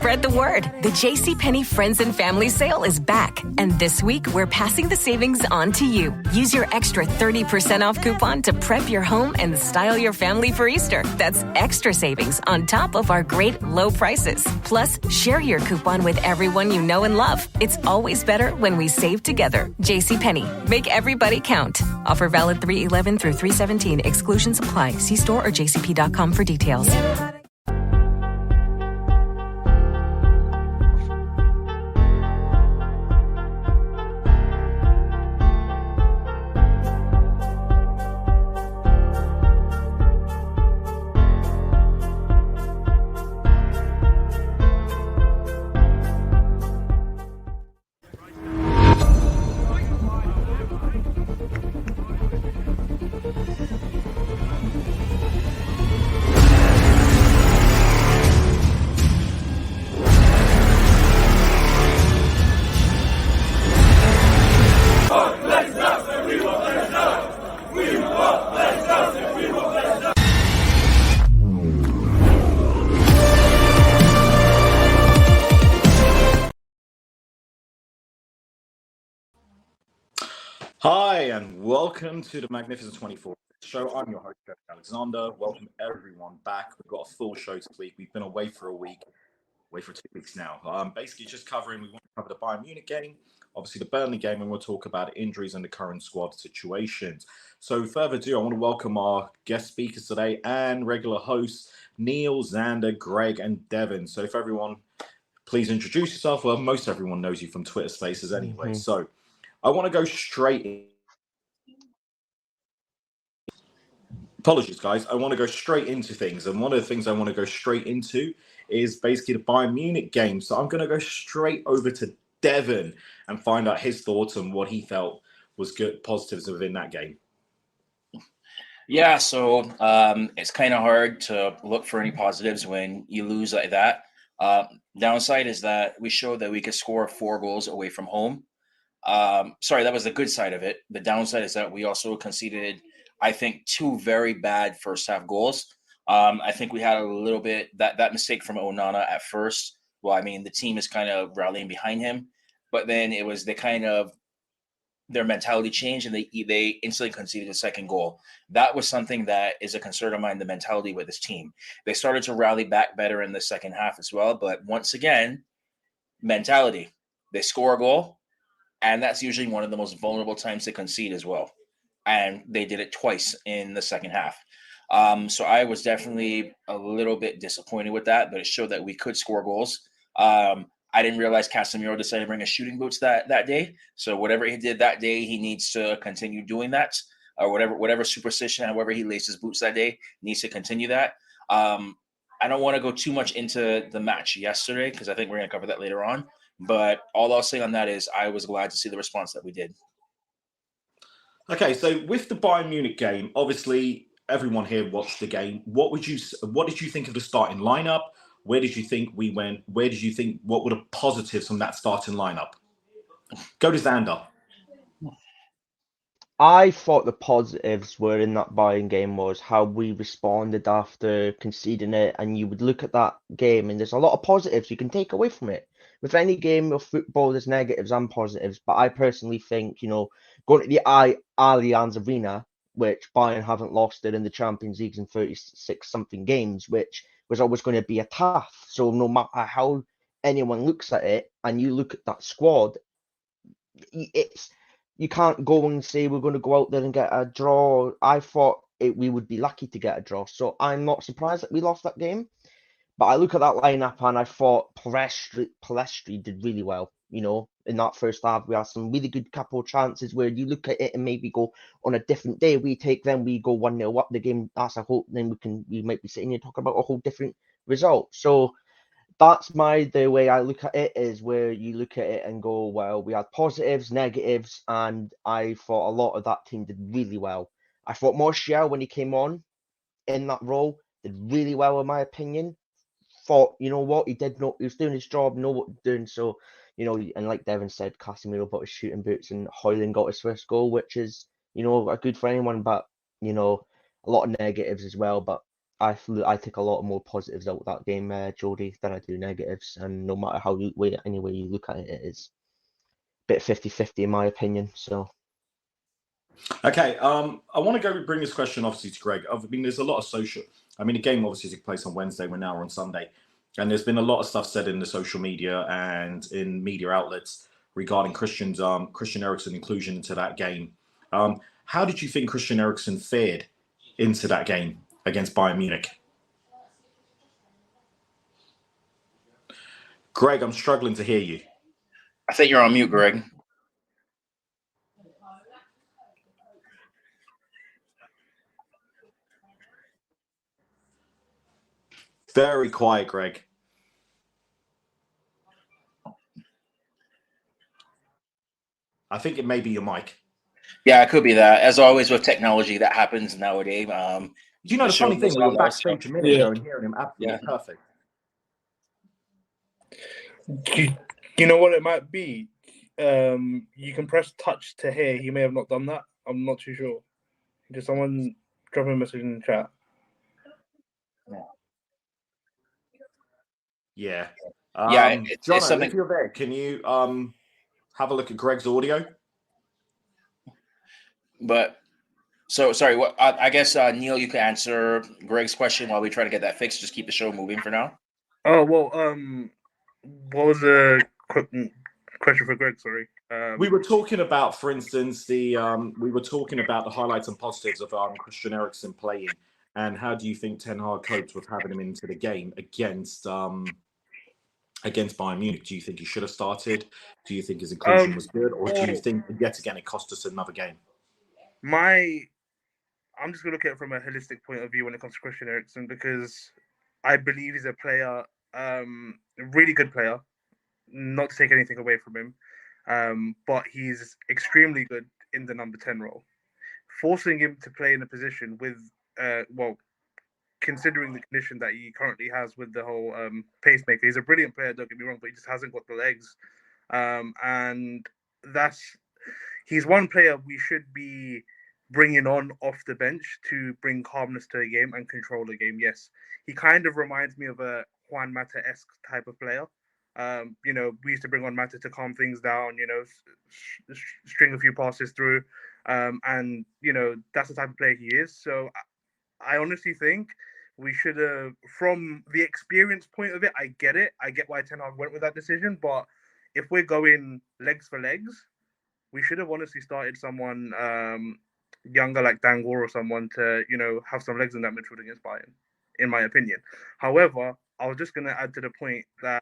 Spread the word. The JCPenney Friends and Family Sale is back. And this week, we're passing the savings on to you. Use your extra 30% off coupon to prep your home and style your family for Easter. That's extra savings on top of our great low prices. Plus, share your coupon with everyone you know and love. It's always better when we save together. JCPenney. Make everybody count. Offer valid 3/11 through 3/17. Exclusions apply. See store or jcp.com for details. Hi, and welcome to the Magnificent 24 show. I'm your host, Jeff Alexander. Welcome everyone back. We've got a full show this week. We've been away for a week, away for 2 weeks now. Basically just covering, we want to cover the Bayern Munich game, obviously the Burnley game, and we'll talk about injuries and the current squad situations. So further ado, I want to welcome our guest speakers today and regular hosts, Neil, Xander, Greg, and Devin. So if everyone, please introduce yourself. Well, most everyone knows you from Twitter Spaces anyway. So I want to go straight in. Apologies, guys. I want to go straight into things. And one of the things I want to go straight into is basically the Bayern Munich game. So I'm going to go straight over to Devin and find out his thoughts on what he felt was good, positives within that game. Yeah, so it's kind of hard to look for any positives when you lose like that. Downside is that we showed that we could score 4 goals away from home. Sorry, that was the good side of it. The downside is that we also conceded, I think, 2 very bad first half goals. I think we had a little bit that mistake from Onana at first. Well, I mean, the team is kind of rallying behind him, but then it was their mentality changed and they instantly conceded a second goal. That was something that is a concern of mine, the mentality with this team. They started to rally back better in the second half as well, but once again, mentality. They score a goal, and that's usually one of the most vulnerable times to concede as well. And they did it twice in the second half. So I was definitely a little bit disappointed with that, but it showed that we could score goals. I didn't realize Casemiro decided to bring his shooting boots that day. So whatever he did that day, he needs to continue doing that, or whatever superstition, however he laced his boots that day, needs to continue that. I don't want to go too much into the match yesterday because I think we're going to cover that later on. But all I'll say on that is I was glad to see the response that we did. Okay, so with the Bayern Munich game, obviously everyone here watched the game. What did you think of the starting lineup? Where did you think we went? What were the positives from that starting lineup? Go to Xander. I thought the positives were in that Bayern game was how we responded after conceding it. And you would look at that game and there's a lot of positives you can take away from it. With any game of football, there's negatives and positives. But I personally think, going to the Allianz Arena, which Bayern haven't lost it in the Champions League in 36-something games, which was always going to be a tough. So no matter how anyone looks at it, and you look at that squad, you can't go and say we're going to go out there and get a draw. I thought we would be lucky to get a draw. So I'm not surprised that we lost that game. But I look at that lineup and I thought Palestri did really well. In that first half, we had some really good couple of chances where you look at it and maybe go on a different day. We take them, we go 1-0 up the game. That's a whole. Then we might be sitting here talking about a whole different result. So that's the way I look at it, is where you look at it and go, well, we had positives, negatives, and I thought a lot of that team did really well. I thought Martial, when he came on in that role, did really well in my opinion. Thought, he was doing his job, know what he was doing. So, and like Devin said, Casemiro got his shooting boots and Højlund got his first goal, which is, a good for anyone, but, a lot of negatives as well. But I take a lot more positives out of that game, Jody, than I do negatives. And no matter any way you look at it, it is a bit 50-50 in my opinion. So Okay, I want to go bring this question obviously to Greg. I mean, there's a lot of social. I mean, the game obviously took place on Wednesday. We're now on Sunday, and there's been a lot of stuff said in the social media and in media outlets regarding Christian Eriksen inclusion into that game. How did you think Christian Eriksen fared into that game against Bayern Munich? Greg, I'm struggling to hear you. I think you're on mute, Greg. Very quiet, Greg. I think it may be your mic. Yeah, it could be that. As always with technology, that happens nowadays. You know, the funny thing, we were backstage a minute ago and hearing him absolutely perfect. You know what it might be? You can press touch to hear. He may have not done that. I'm not too sure. Just someone drop a message in the chat. Yeah. It's something. If you're there, can you have a look at Greg's audio? But so sorry. What I guess Neil, you can answer Greg's question while we try to get that fixed. Just keep the show moving for now. Oh well. What was the question for Greg? Sorry. We were talking about, for instance, we were talking about the highlights and positives of Christian Eriksen playing, and how do you think Ten Hag coped with having him into the game against Bayern Munich? Do you think he should have started? Do you think his inclusion was good, or do you think yet again it cost us another game? I'm just gonna look at it from a holistic point of view when it comes to Christian Eriksen, because I believe he's a player, a really good player. Not to take anything away from him, but he's extremely good in the number 10 role. Forcing him to play in a position with, considering the condition that he currently has with the whole pacemaker, he's a brilliant player, don't get me wrong, but he just hasn't got the legs. And he's one player we should be bringing on off the bench to bring calmness to a game and control the game. Yes, he kind of reminds me of a Juan Mata-esque type of player. We used to bring on Mata to calm things down, string a few passes through. And that's the type of player he is. So I honestly think we should have, from the experience point of it, I get it. I get why Ten Hag went with that decision. But if we're going legs for legs, we should have honestly started someone younger like Dangor or someone to, have some legs in that midfield against Bayern, in my opinion. However, I was just going to add to the point that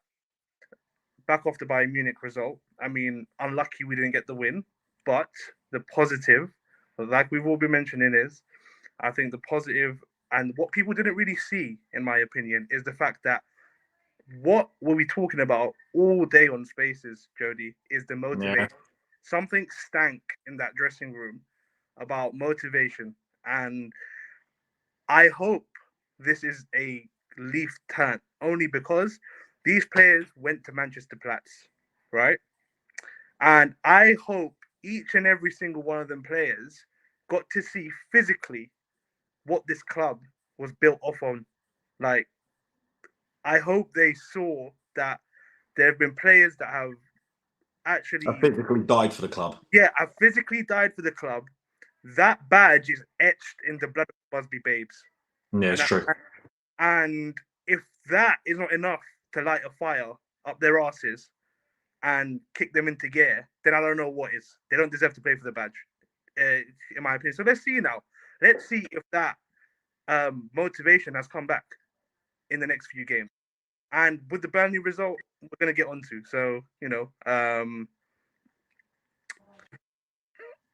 back off the Bayern Munich result, I mean, unlucky we didn't get the win, but the positive, like we've all been mentioning, is I think the positive and what people didn't really see, in my opinion, is the fact that what were we talking about all day on Spaces, Jody, is the motivation. Yeah. Something stank in that dressing room about motivation. And I hope this is a leaf turn, only because these players went to Manchester Platz, right? And I hope each and every single one of them players got to see physically what this club was built off on. Like, I hope they saw that there have been players that have actually physically died for the club. Yeah, I've physically died for the club. That badge is etched in the blood of Busby Babes. Yeah, it's true. And if that is not enough to light a fire up their asses and kick them into gear, then I don't know what is. They don't deserve to play for the badge, in my opinion. So let's see now. Let's see if that motivation has come back in the next few games. And with the Burnley result, we're going to get onto. So,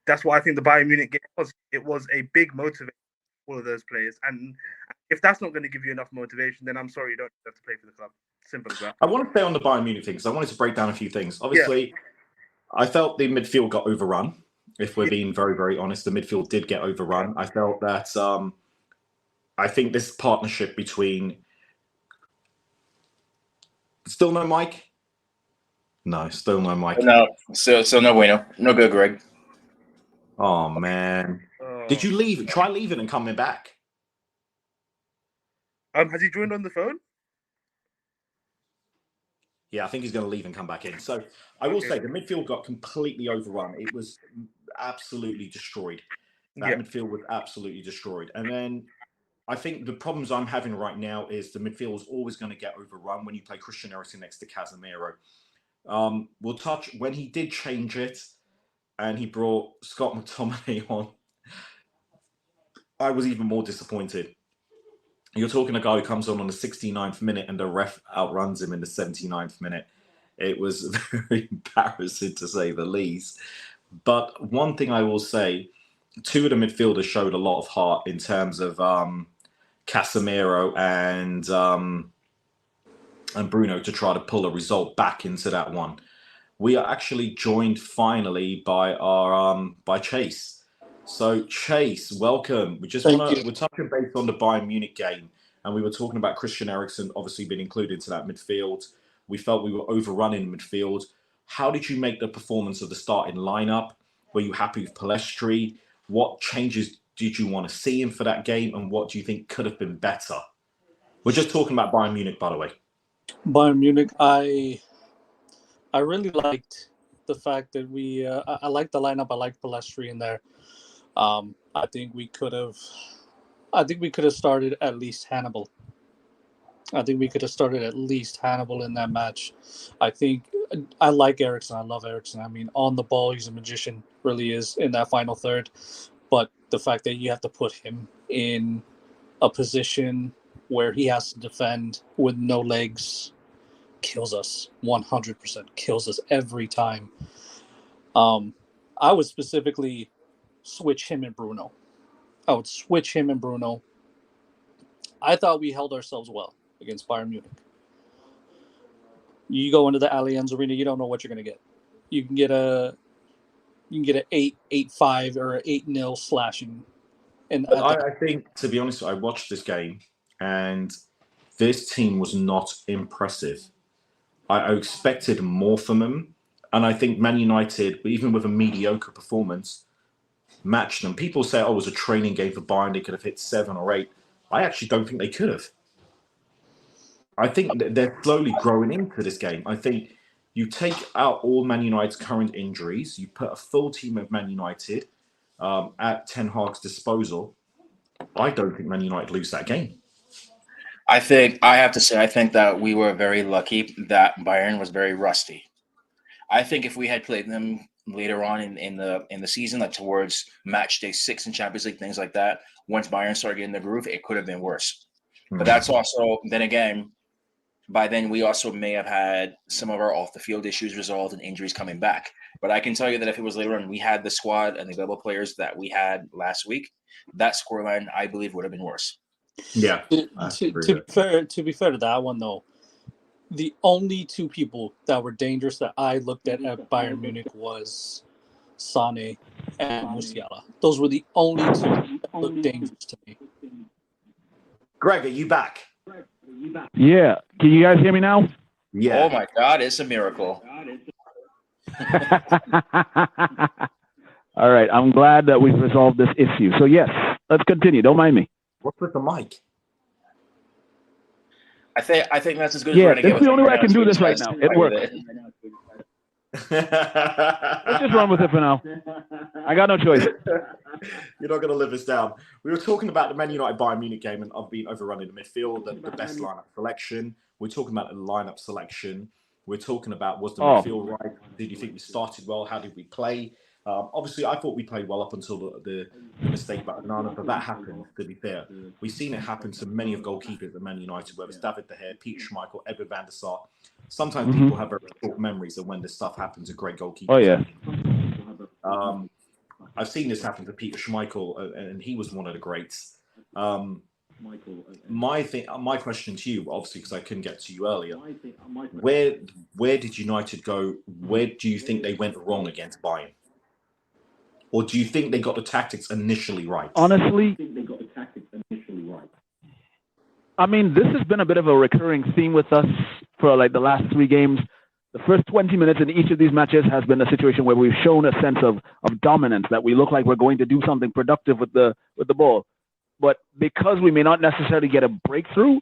that's what I think the Bayern Munich game was. It was a big motivator for all of those players. And if that's not going to give you enough motivation, then I'm sorry, you don't have to play for the club. Simple as that. I want to stay on the Bayern Munich thing because I wanted to break down a few things. Obviously, I felt the midfield got overrun. If we're being very, very honest, the midfield did get overrun. I felt that I think this partnership between... Still no mic? No, still no mic. No, so no bueno. No good, Greg. Oh, man. Did you leave? Try leaving and coming back. Has he joined on the phone? Yeah, I think he's going to leave and come back in. So I will Okay. say the midfield got completely overrun. It was absolutely destroyed. That Yeah. midfield was absolutely destroyed. And then I think the problems I'm having right now is the midfield is always going to get overrun when you play Christian Eriksen next to Casemiro. We'll touch when he did change it and he brought Scott McTominay on. I was even more disappointed. You're talking a guy who comes on the 69th minute and the ref outruns him in the 79th minute. It was very embarrassing to say the least. But one thing I will say, two of the midfielders showed a lot of heart in terms of Casemiro and Bruno to try to pull a result back into that one. We are actually joined finally by our by Chase. So Chase, welcome. We're touching base on the Bayern Munich game, and we were talking about Christian Eriksen obviously being included into that midfield. We felt we were overrunning midfield. How did you make the performance of the starting lineup? Were you happy with Pellistri? What changes did you want to see him for that game, and what do you think could have been better? We're just talking about Bayern Munich, by the way. Bayern Munich, I really liked the fact that I liked the lineup. I liked Pellistri in there. I think we could have started at least Hannibal. in that match. I think I like Eriksen. I love Eriksen. I mean, on the ball, he's a magician, really is, in that final third. But the fact that you have to put him in a position where he has to defend with no legs kills us 100%. Kills us every time. I would specifically switch him and Bruno. I thought we held ourselves well against Bayern Munich. You go into the Allianz Arena, you don't know what you're going to get. You can get an 8-5 or an 8-0 slashing. And I think, to be honest, I watched this game and this team was not impressive. I expected more from them. And I think Man United, even with a mediocre performance, matched them. People say, it was a training game for Bayern. They could have hit 7 or 8. I actually don't think they could have. I think they're slowly growing into this game. I think you take out all Man United's current injuries, you put a full team of Man United at Ten Hag's disposal. I don't think Man United lose that game. I think that we were very lucky that Bayern was very rusty. I think if we had played them later on in the season, like towards match day 6 in Champions League, things like that, once Bayern started getting the groove, it could have been worse. But that's also, then again, by then we also may have had some of our off the field issues resolved and injuries coming back. But I can tell you that if it was later on, we had the squad and the available players that we had last week, that scoreline, I believe, would have been worse. Yeah. To be fair to that one, though, the only two people that were dangerous that I looked at Bayern Munich was Sane and Musiala. Those were the only two that looked dangerous to me. Greg, are you back? Yeah. Can you guys hear me now? Yeah. Oh my God, it's a miracle. All right. I'm glad that we've resolved this issue. So yes, let's continue. Don't mind me. What's with the mic? I think that's as good Yeah, as we're going to get. that's the only way I can do this right now. It works. Let's just run with it for now. I got no choice. You're not going to live this down. We were talking about the Man United Bayern Munich game and of being overrun in the midfield, the best lineup selection. We're talking about the lineup selection. We're talking about, was the midfield right? Did you think we started well? How did we play? Obviously, I thought we played well up until the mistake by Onana, but that happened, to be fair. We've seen it happen to many of goalkeepers at Man United, whether it's David De Gea, Peter Schmeichel, Edward van der Sar. Sometimes people have very short memories of when this stuff happens to great goalkeepers. Oh, yeah. I've seen this happen to Peter Schmeichel, and he was one of the greats. My question to you, obviously, because I couldn't get to you earlier, where did United go? Where do you think they went wrong against Bayern? Or do you think they got the tactics initially right? Honestly, I mean, this has been a bit of a recurring theme with us for like the last 3 games. The first 20 minutes in each of these matches has been a situation where we've shown a sense of dominance, that we look like we're going to do something productive with the ball. But because we may not necessarily get a breakthrough,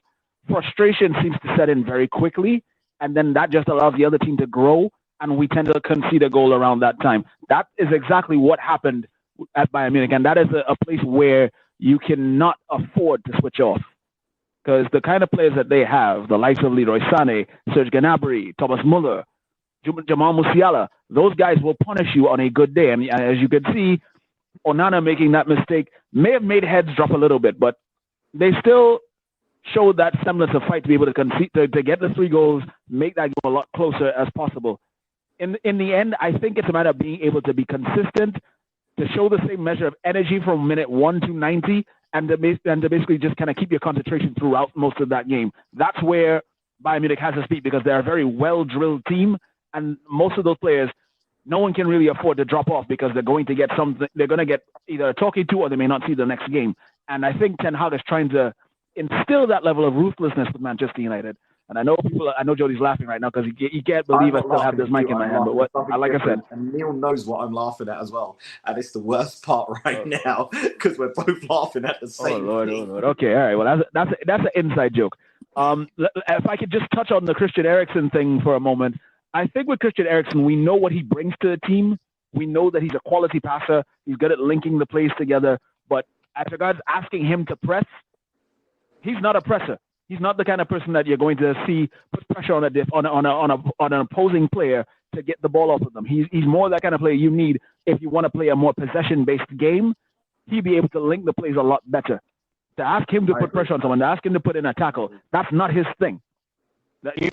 frustration seems to set in very quickly, and then that just allows the other team to grow, and we tend to concede a goal around that time. That is exactly what happened at Bayern Munich, and that is a place where you cannot afford to switch off. Because the kind of players that they have, the likes of Leroy Sané, Serge Gnabry, Thomas Muller, Jamal Musiala, those guys will punish you on a good day. And as you can see, Onana making that mistake may have made heads drop a little bit, but they still showed that semblance of fight to be able to concede, to get the 3 goals, make that go a lot closer as possible. In the end, I think it's a matter of being able to be consistent, to show the same measure of energy from minute 1 to 90, and to basically just kind of keep your concentration throughout most of that game. That's where Bayern Munich has to speak, because they're a very well-drilled team, and most of those players, no one can really afford to drop off, because they're going to get something. They're going to get either a talking to, or they may not see the next game. And I think Ten Hag is trying to instill that level of ruthlessness with Manchester United. And I know Jody's laughing right now because he can't believe I still have this mic in my hand. But like I said, and Neil knows what I'm laughing at as well, and it's the worst part right now because we're both laughing at the same. Oh Lord. Okay, all right. Well, that's an inside joke. If I could just touch on the Christian Eriksen thing for a moment, I think with Christian Eriksen, we know what he brings to the team. We know that he's a quality passer. He's good at linking the plays together. But as regards asking him to press, he's not a presser. He's not the kind of person that you're going to see put pressure on an opposing player to get the ball off of them. He's more that kind of player you need if you want to play a more possession-based game. He'd be able to link the plays a lot better. To ask him to put pressure on someone, to ask him to put in a tackle, that's not his thing.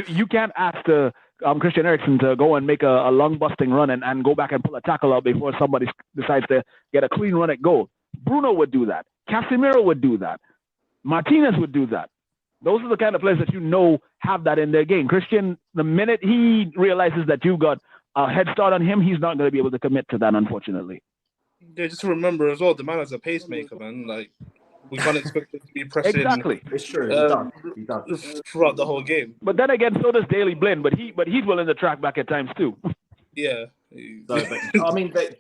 You can't ask Christian Eriksen to go and make a lung-busting run and go back and pull a tackle out before somebody decides to get a clean run at goal. Bruno would do that. Casemiro would do that. Martinez would do that. Those are the kind of players that have that in their game. Christian, the minute he realizes that you've got a head start on him, he's not going to be able to commit to that, unfortunately. Yeah, just to remember as well, the man is a pacemaker, man. Like, we can't expect him to be pressing. Exactly. It's true. He does. Throughout the whole game. But then again, so does Daley Blind, but he's willing to track back at times too. Yeah.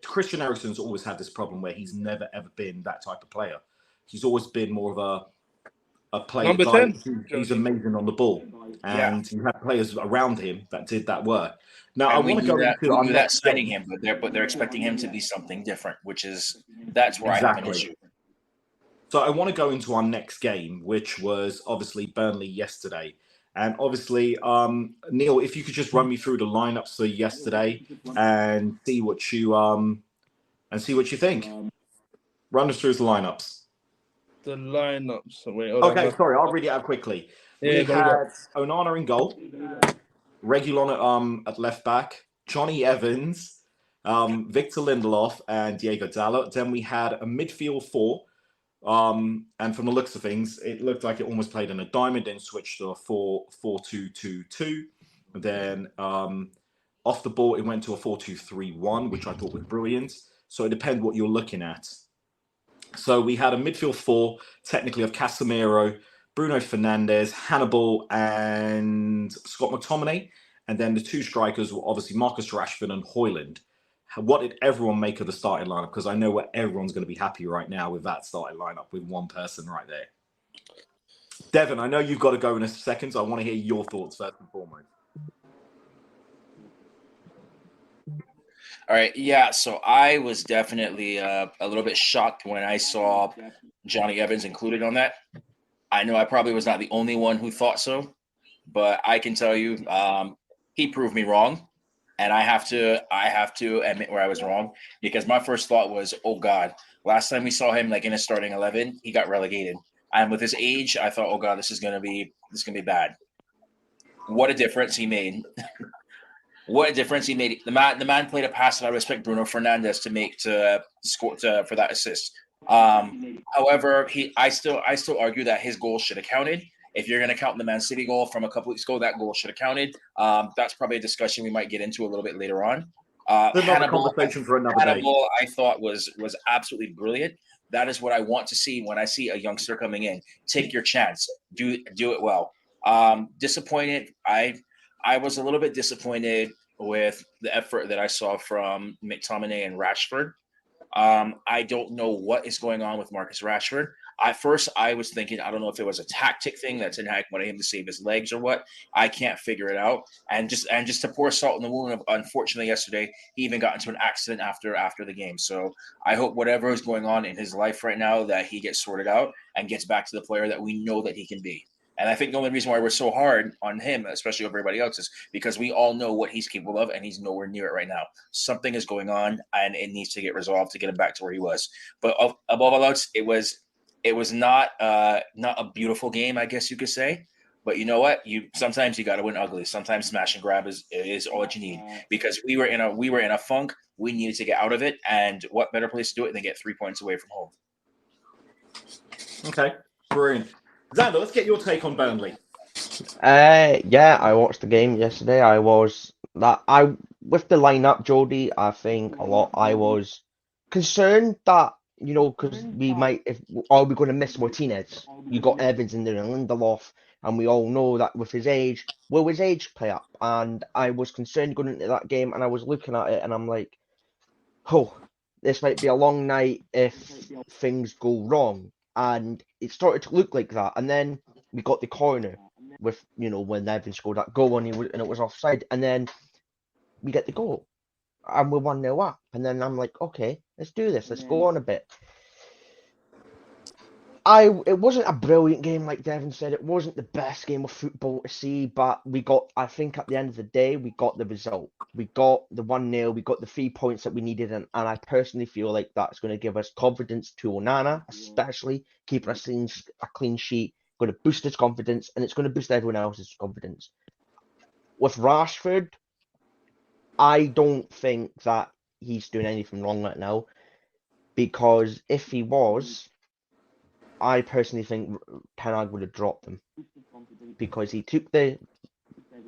Christian Eriksen's always had this problem where he's never ever been that type of player. He's always been more of a player. Number 10. He's amazing on the ball, and you had players around him that did that work. Now, I want to go into our next signing him, but they're expecting him to be something different, that's where I have an issue. So I want to go into our next game, which was obviously Burnley yesterday. And obviously, Neil, if you could just run me through the lineups for yesterday and see what you think. Run us through the lineups. The lineups. Sorry, I'll read it out quickly. Yeah, we had Onana in goal, Reguilon at left back, Jonny Evans, Victor Lindelof, and Diego Dalot. Then we had a midfield 4. And from the looks of things, it looked like it almost played in a diamond, then switched to a 4-2-2-2. Then off the ball, it went to a 4-2-3-1, which I thought was brilliant. So it depends what you're looking at. So we had a midfield 4, technically of Casemiro, Bruno Fernandes, Hannibal, and Scott McTominay. And then the 2 strikers were obviously Marcus Rashford and Højlund. What did everyone make of the starting lineup? Because I know where everyone's going to be happy right now with that starting lineup with one person right there. Devin, I know you've got to go in a second, so I want to hear your thoughts first and foremost. All right, yeah, so I was definitely a little bit shocked when I saw Jonny Evans included on that. I know I probably was not the only one who thought so, but I can tell you he proved me wrong. And I have to admit where I was wrong, because my first thought was, oh God, last time we saw him like in a starting 11, he got relegated. And with his age, I thought, oh God, this is gonna be bad. What a difference he made. What a difference he made. The man played a pass that I respect Bruno Fernandes to make to score for that assist. However, I still argue that his goal should have counted. If you're going to count the Man City goal from a couple weeks ago, that goal should have counted. That's probably a discussion we might get into a little bit later on. Hannibal, conversation for another day. I thought was absolutely brilliant. That is what I want to see when I see a youngster coming in. Take your chance. Do it well. Disappointed. I was a little bit disappointed with the effort that I saw from McTominay and Rashford. I don't know what is going on with Marcus Rashford. At first, I was thinking, I don't know if it was a tactic thing that Ten Hag wanted him to save his legs or what. I can't figure it out. And just to pour salt in the wound, unfortunately, yesterday he even got into an accident after the game. So I hope whatever is going on in his life right now that he gets sorted out and gets back to the player that we know that he can be. And I think the only reason why we're so hard on him, especially over everybody else, is because we all know what he's capable of, and he's nowhere near it right now. Something is going on, and it needs to get resolved to get him back to where he was. But above all else, it was not a beautiful game, I guess you could say. But you know what? Sometimes you got to win ugly. Sometimes smash and grab is all you need, because we were in a funk. We needed to get out of it, and what better place to do it than get 3 points away from home? Okay, brilliant. Xander, let's get your take on Burnley. Yeah, I watched the game yesterday. With the lineup, Jody, I think I was concerned that, because are we going to miss Martinez? You got Evans in there and Lindelof, and we all know that with his age, will his age play up? And I was concerned going into that game, and I was looking at it, and I'm like, oh, this might be a long night if things go wrong. And it started to look like that, and then we got the corner with, when Evans scored that goal and it was offside, and then we get the goal, and we're 1-0 up, and then I'm like, okay, let's do this, let's go on a bit. It wasn't a brilliant game, like Devin said. It wasn't the best game of football to see, but I think at the end of the day, we got the result. We got the 1-0, we got the 3 points that we needed, and I personally feel like that's going to give us confidence to Onana, especially keeping a clean sheet, going to boost his confidence, and it's going to boost everyone else's confidence. With Rashford, I don't think that he's doing anything wrong right now, because if he was, I personally think Ten Hag would have dropped him, because he took the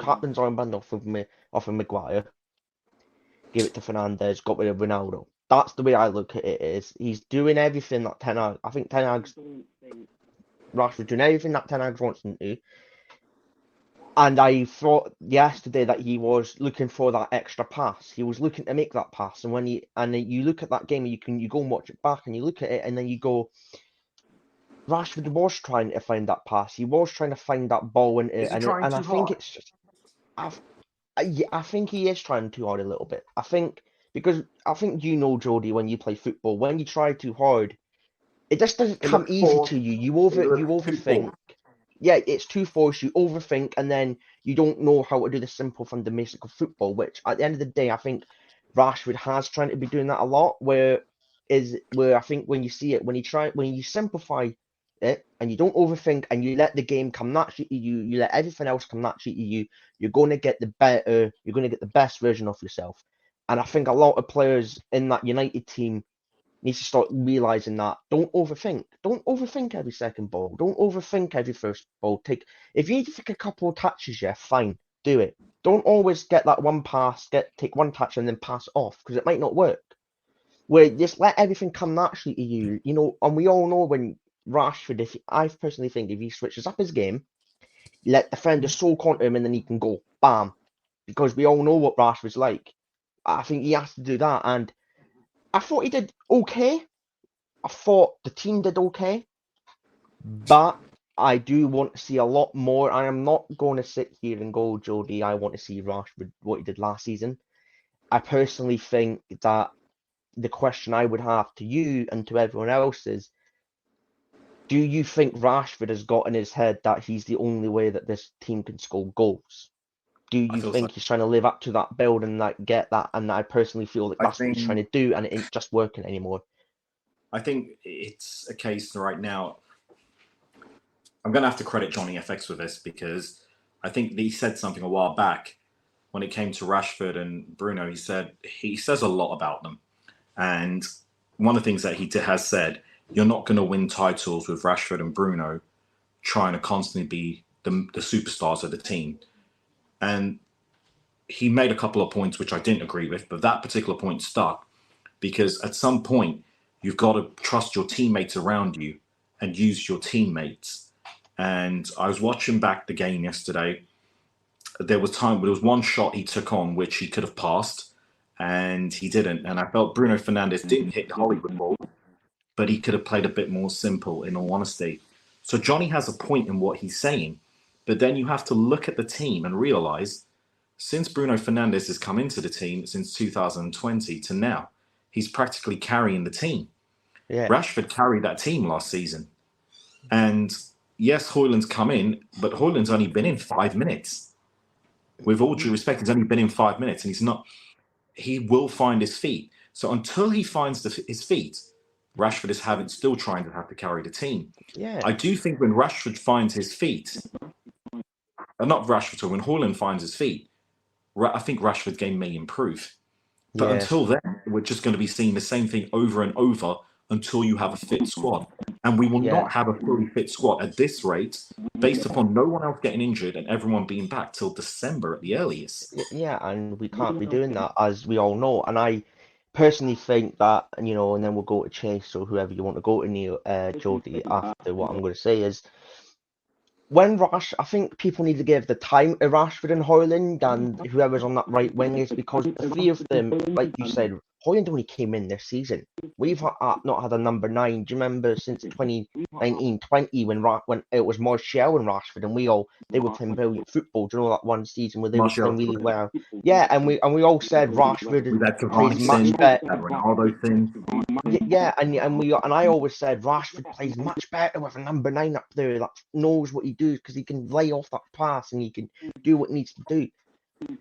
captain's armband off of Maguire, gave it to Fernandes, got rid of Ronaldo. That's the way I look at it. Is he's doing everything that Rashford doing everything that Ten Hag wants him to. And I thought yesterday that he was looking for that extra pass. He was looking to make that pass, and you look at that game, you go and watch it back, and you look at it, and then you go, Rashford was trying to find that pass. He was trying to find that ball into it, and I think it's just, I think he is trying too hard a little bit. Because Jody, when you play football, when you try too hard, it just doesn't come easy to you. You overthink. Yeah, it's too forced. You overthink, and then you don't know how to do the simple fundamental of football. Which, at the end of the day, I think Rashford has trying to be doing that a lot. Where I think when you see it, when you simplify it and you don't overthink and you let the game come naturally to you, you let everything else come naturally to you, you're going to get the best version of yourself. And I think a lot of players in that United team need to start realizing that. Don't overthink every second ball. Don't overthink every first ball. If you need to take a couple of touches, yeah, fine, do it. Don't always get that one pass, take one touch and then pass off, because it might not work. Where just let everything come naturally to you, and we all know when Rashford, I personally think if he switches up his game, let defenders soak onto him and then he can go bam, because we all know what Rashford's like. I think he has to do that, and I thought he did okay. I thought the team did okay, but I do want to see a lot more. I am not going to sit here and go, Jody, I want to see Rashford what he did last season. I personally think that the question I would have to you and to everyone else is, do you think Rashford has got in his head that he's the only way that this team can score goals? Do you think he's trying to live up to that build and get that? And I personally feel that that's what he's trying to do, and it ain't just working anymore. I think it's a case right now. I'm going to have to credit Jonny FX with this, because I think he said something a while back when it came to Rashford and Bruno. He says a lot about them. And one of the things that he has said, you're not going to win titles with Rashford and Bruno trying to constantly be the superstars of the team. And he made a couple of points which I didn't agree with, but that particular point stuck, because at some point you've got to trust your teammates around you and use your teammates. And I was watching back the game yesterday. There was one shot he took on which he could have passed, and he didn't. And I felt Bruno Fernandes didn't hit the Hollywood ball. but he could have played a bit more simple, in all honesty. So Jonny has a point in what he's saying, but then you have to look at the team and realise, since Bruno Fernandes has come into the team since 2020 to now, he's practically carrying the team. Yeah. Rashford carried that team last season. And yes, Højlund's come in, but Højlund's only been in 5 minutes. With all due respect, he's only been in 5 minutes, and he will find his feet. So until he finds his feet, Rashford is still trying to have to carry the team. Yeah. I do think when Rashford finds his feet, not Rashford, when Højlund finds his feet, I think Rashford's game may improve. But until then, we're just going to be seeing the same thing over and over until you have a fit squad. And we will not have a fully fit squad at this rate, based upon no one else getting injured and everyone being back till December at the earliest. Yeah, and we can't be doing that, as we all know. And I personally think that, and then we'll go to Chase or whoever you want to go to, Neil, Jody, after what I'm going to say is, I think people need to give the time to Rashford and Højlund and whoever's on that right wing, is because the three of them, like you said, Højlund only came in this season. We've not had a number 9. Do you remember since 2019-20 when it was Martial and Rashford and they were playing brilliant football? Do you know that one season where they were playing really well? Yeah, and we all said Rashford plays much better. Yeah, and I always said Rashford plays much better with a number 9 up there that knows what he does, because he can lay off that pass and he can do what he needs to do.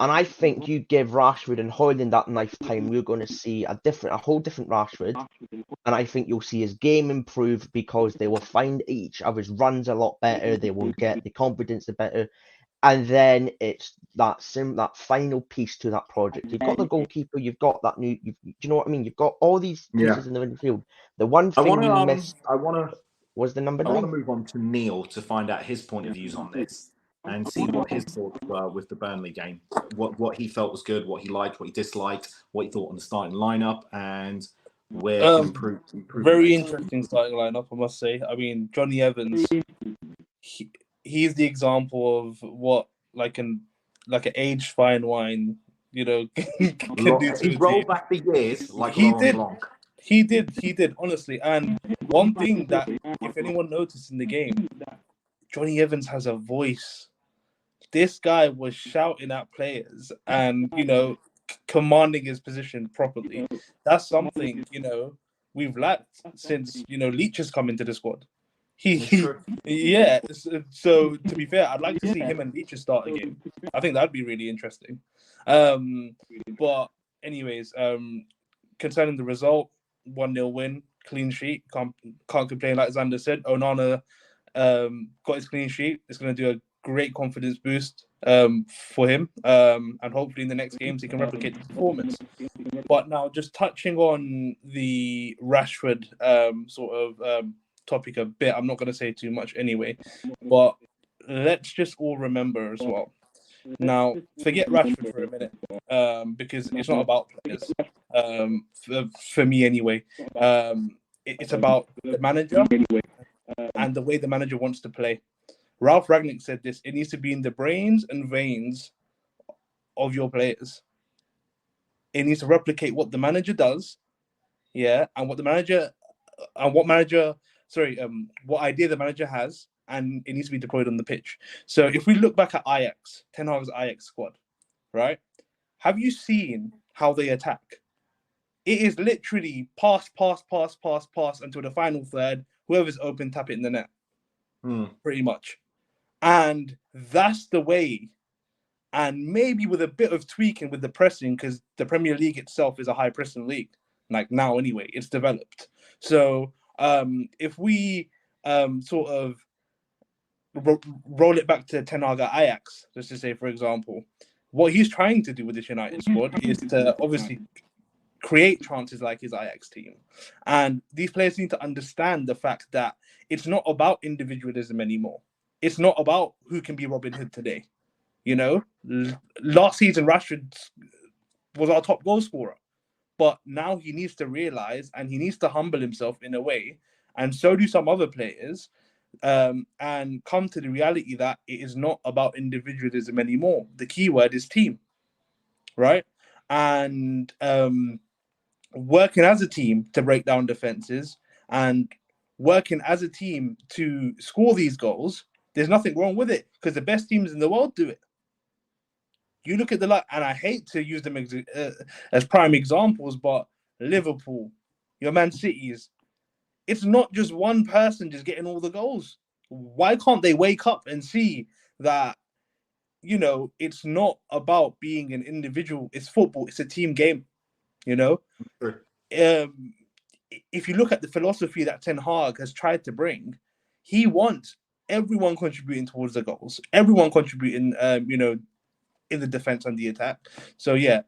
And I think you give Rashford and Højlund that lifetime, we're going to see a whole different Rashford. And I think you'll see his game improve because they will find each other's runs a lot better. They will get the confidence better. And then it's that final piece to that project. You've got the goalkeeper, you've got that do you know what I mean? You've got all these pieces in the midfield. The one thing you missed was the number 9. I want to move on to Neil to find out his point of views on this and see what his thoughts were with the Burnley game. What he felt was good, what he liked, what he disliked, what he thought on the starting lineup, and where improve. Very interesting starting lineup, I must say. I mean, Jonny Evans, he's the example of what like an aged fine wine, can do. He rolled back the years like he Laurent did. Blanc. He did, honestly. And one thing that, if anyone noticed in the game, Jonny Evans has a voice. This guy was shouting at players and, commanding his position properly. That's something, we've lacked since, Leach has come into the squad. Yeah. So to be fair, I'd like to see him and Leach start a game. I think that'd be really interesting. But anyways, concerning the result, 1-0 win, clean sheet. Can't complain, like Xander said. Onana got his clean sheet. It's going to do a great confidence boost for him. And hopefully in the next games he can replicate the performance. But now just touching on the Rashford topic a bit, I'm not going to say too much anyway. But let's just all remember as well. Now, forget Rashford for a minute, because it's not about players, for me anyway. It's about the manager and the way the manager wants to play. Ralph Rangnick said this: it needs to be in the brains and veins of your players. It needs to replicate what the manager does, and what idea the manager has, and it needs to be deployed on the pitch. So if we look back at Ajax, Ten Hag's Ajax squad, right? Have you seen how they attack? It is literally pass until the final third. Whoever's open, tap it in the net. Pretty much. And that's the way. And maybe with a bit of tweaking with the pressing, because the Premier League itself is a high pressing league. Like now anyway, it's developed. So if we sort of roll it back to Ten Hag at Ajax, just to say, for example, what he's trying to do with this United squad is to obviously create chances like his Ajax team. And these players need to understand the fact that it's not about individualism anymore. It's not about who can be Robin Hood today. Last season, Rashford was our top goal scorer. But now he needs to realize, and he needs to humble himself in a way, and so do some other players, and come to the reality that it is not about individualism anymore. The key word is team, right? And working as a team to break down defenses and working as a team to score these goals, there's nothing wrong with it because the best teams in the world do it. You look at and I hate to use them as prime examples, but Liverpool, your Man Cities, it's not just one person just getting all the goals. Why can't they wake up and see that, it's not about being an individual. It's football. It's a team game, Sure. If you look at the philosophy that Ten Hag has tried to bring, he wants everyone contributing towards the goals, everyone contributing, in the defense and the attack. So yeah,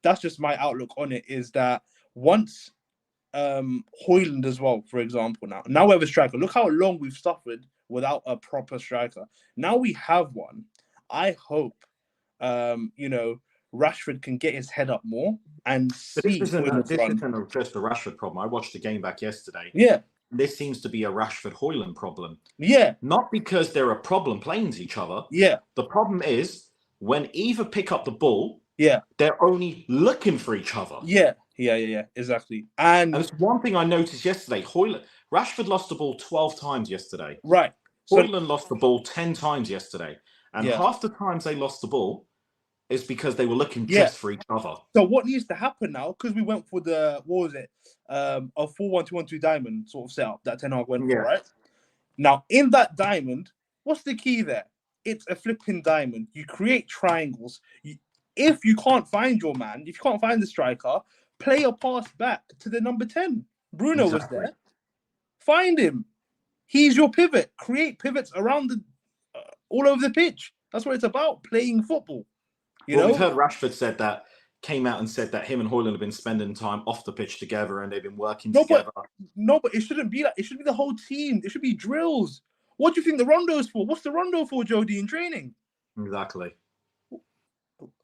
that's just my outlook on it. Is that once Højlund as well, for example, now we have a striker. Look how long we've suffered without a proper striker. Now we have one. I hope, Rashford can get his head up more and see. This isn't just a Rashford problem. I watched the game back yesterday. Yeah. This seems to be a Rashford Højlund problem. Yeah. Not because they're a problem playing to each other. Yeah. The problem is when either pick up the ball, yeah, they're only looking for each other. Yeah, exactly. And it's one thing I noticed yesterday. Rashford lost the ball 12 times yesterday. Right. Højlund lost the ball 10 times yesterday. And half the times they lost the ball is because they were looking just for each other. So what needs to happen now, because we went for the, a 4-1-2-1-2 diamond sort of setup that Ten Hag went for, right? Now, in that diamond, what's the key there? It's a flipping diamond. You create triangles. If you can't find your man, if you can't find the striker, play a pass back to the number 10. Bruno was there. Find him. He's your pivot. Create pivots around all over the pitch. That's what it's about, playing football. You know? We've heard Rashford came out and said that him and Højlund have been spending time off the pitch together and they've been working together. But it shouldn't be like, it should be the whole team. It should be drills. What do you think the rondo's for? What's the rondo for, Jody, in training? Exactly.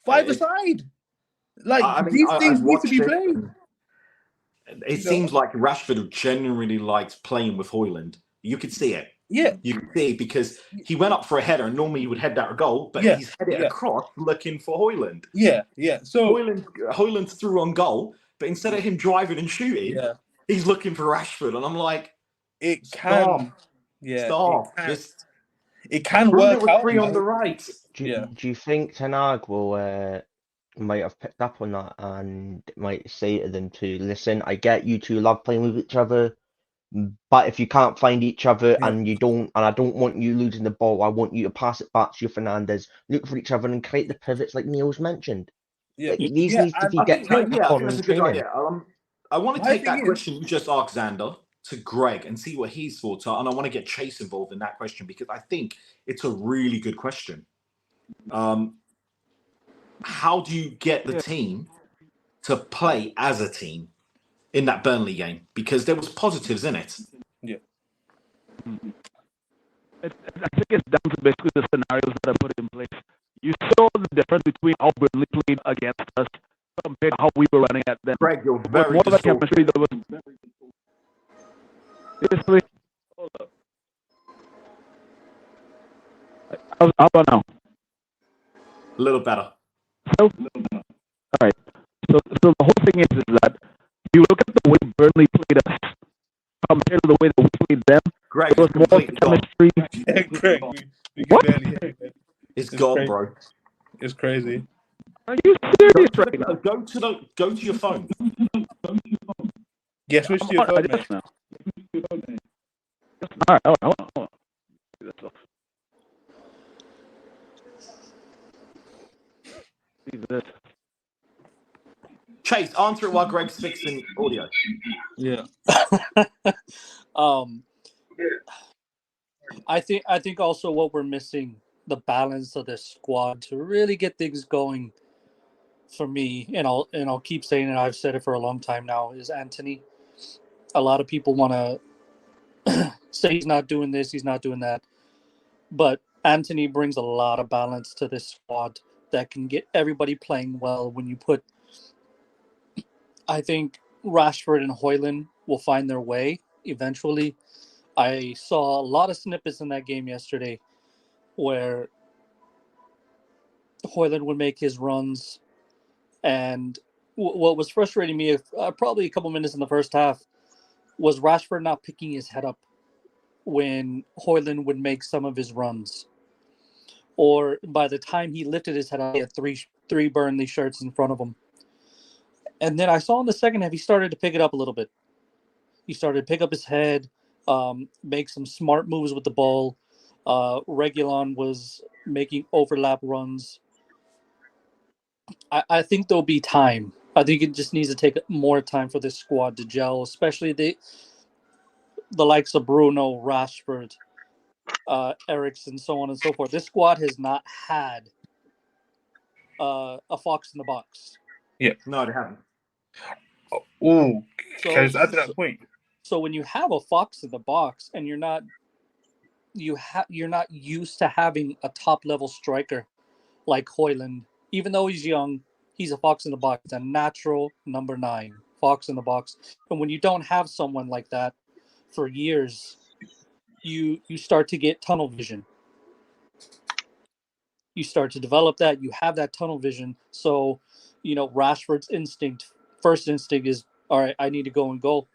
Five-a-side. These things need to be played. It seems like Rashford genuinely liked playing with Højlund. You could see it. Yeah. You could see it because he went up for a header and normally he would head that a goal, but he's headed across looking for Højlund. Yeah. So Højlund threw on goal, but instead of him driving and shooting, he's looking for Rashford. And I'm like, it can. Yeah. Stop. It can work out. Three on the right. Do you think Ten Hag will might have picked up on that and might say to them to listen? I get you two love playing with each other, but if you can't find each other and I don't want you losing the ball, I want you to pass it back to your Fernandes, look for each other and create the pivots like Neil's mentioned. Yeah, these need to be get on in training. I want to take that question you just asked, Xander, to Greg and see what his thoughts are, and I want to get Chase involved in that question because I think it's a really good question. How do you get the team to play as a team in that Burnley game? Because there was positives in it. Yeah. I think it's down to basically the scenarios that are put in place. You saw the difference between how Burnley played against us compared to how we were running at them. Greg, you're very more of a chemistry that was basically. Hold up. How about now? A little better. So, all right. So the whole thing is that you look at the way Burnley played us compared to the way that we played them. Greg, there was more chemistry. Yeah, Greg, we what? barely hear it. It's gone, crazy. bro. It's crazy. Are you serious right now? Go to your phone. Yeah, switch to your phone, mate. Now. All right, hold on. This. Chase, answer it while Greg's fixing audio. Yeah. I think also what we're missing, the balance of this squad to really get things going for me, and I'll keep saying it, I've said it for a long time now, is Anthony. A lot of people want to say he's not doing this, he's not doing that. But Anthony brings a lot of balance to this squad that can get everybody playing well. When you put, I think Rashford and Højlund will find their way eventually. I saw a lot of snippets in that game yesterday where Højlund would make his runs, and what was frustrating me, probably a couple minutes in the first half, was Rashford not picking his head up when Højlund would make some of his runs, or by the time he lifted his head up, he had three Burnley shirts in front of him. And then I saw in the second half he started to pick it up a little bit. He started to pick up his head, make some smart moves with the ball. Reguilon was making overlap runs. I think there'll be time. I think it just needs to take more time for this squad to gel, especially the likes of Bruno, Rashford, Eriksen, so on and so forth. This squad has not had a fox in the box. Yeah. No, they haven't. Oh, can I just add to that point? So when you have a fox in the box and you're not used to having a top level striker like Højlund, even though he's young, he's a fox in the box. It's a natural number 9 fox in the box. And when you don't have someone like that for years, you start to get tunnel vision. You start to develop that. You have that tunnel vision. So, Rashford's first instinct is, all right, I need to go and goal.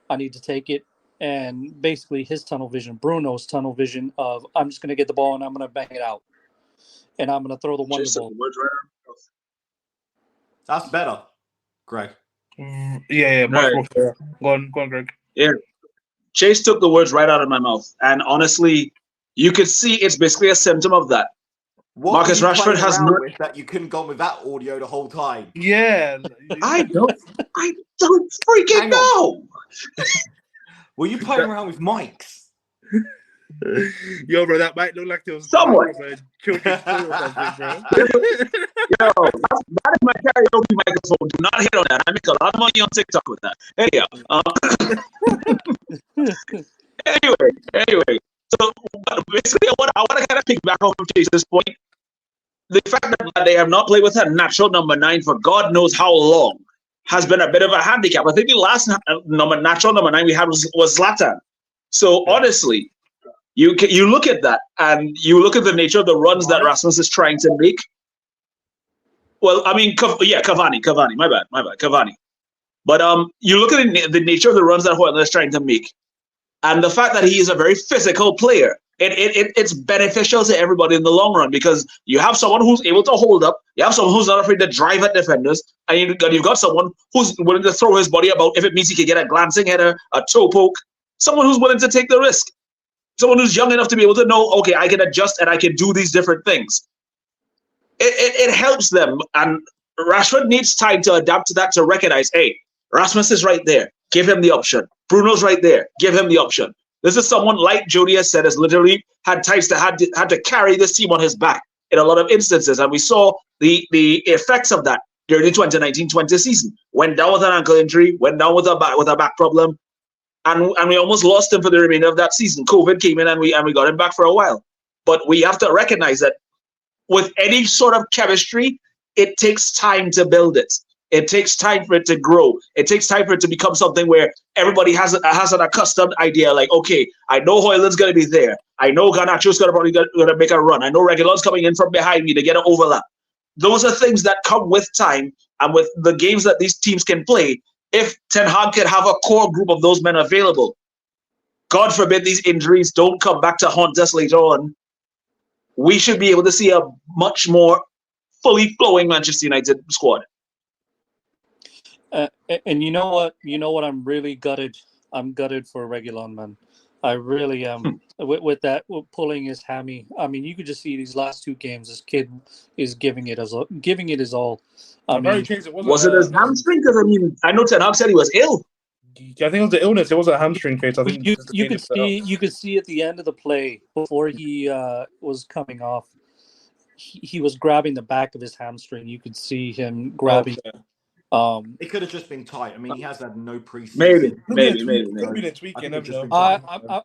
I need to take it. And basically his tunnel vision, Bruno's tunnel vision of, I'm just going to get the ball and I'm going to bang it out. And I'm going to throw the wonder ball. That's better, Greg. Yeah, much Right. more fair. Go on, Greg. Yeah. Chase took the words right out of my mouth. And honestly, you could see it's basically a symptom of that. What Marcus were you Rashford playing has around not- with that you couldn't go with that audio the whole time. Yeah. I don't freaking Hang on. know. Were you playing around with mics? Yo, bro, that might look like it was Somewhat. part of a children's show or something, bro. Yo, that is my karaoke microphone. Do not hit on that. I make a lot of money on TikTok with that. Anyhow, anyway. So basically, I want to kind of pick back off of Chase's point. The fact that they have not played with a natural number 9 for God knows how long has been a bit of a handicap. I think the last natural number 9 we had was Zlatan. So honestly, you look at that and you look at the nature of the runs that Rasmus is trying to make. Well, I mean, Cavani. My bad, Cavani. But you look at the nature of the runs that Højlund is trying to make, and the fact that he is a very physical player. It's beneficial to everybody in the long run because you have someone who's able to hold up, you have someone who's not afraid to drive at defenders, and you've got someone who's willing to throw his body about if it means he can get a glancing header, a toe poke, someone who's willing to take the risk, someone who's young enough to be able to know, okay, I can adjust and I can do these different things. It helps them, and Rashford needs time to adapt to that, to recognize, hey, Rasmus is right there, give him the option. Bruno's right there, give him the option. This is someone, like Jody has said, has literally had to carry this team on his back in a lot of instances. And we saw the effects of that during the 2019-20 season. Went down with an ankle injury, went down with a back problem, and we almost lost him for the remainder of that season. COVID came in and we got him back for a while. But we have to recognize that with any sort of chemistry, it takes time to build it. It takes time for it to grow. It takes time for it to become something where everybody has an accustomed idea. Like, okay, I know Højlund's going to be there. I know Garnacho's probably going to make a run. I know Reguilon's coming in from behind me to get an overlap. Those are things that come with time and with the games that these teams can play. If Ten Hag can have a core group of those men available, God forbid these injuries don't come back to haunt us later on, we should be able to see a much more fully flowing Manchester United squad. And you know what? I'm really gutted. I'm gutted for Reguilon, man. I really am. With pulling his hammy. I mean, you could just see these last 2 games. This kid is giving it his all. Was it his hamstring? Because I know Ten Hag said he was ill. I think it was the illness. It wasn't a hamstring case. I think you could see at the end of the play before he was coming off. He was grabbing the back of his hamstring. You could see him grabbing. Okay. It could have just been tight. I mean, he has had no preseason. Maybe.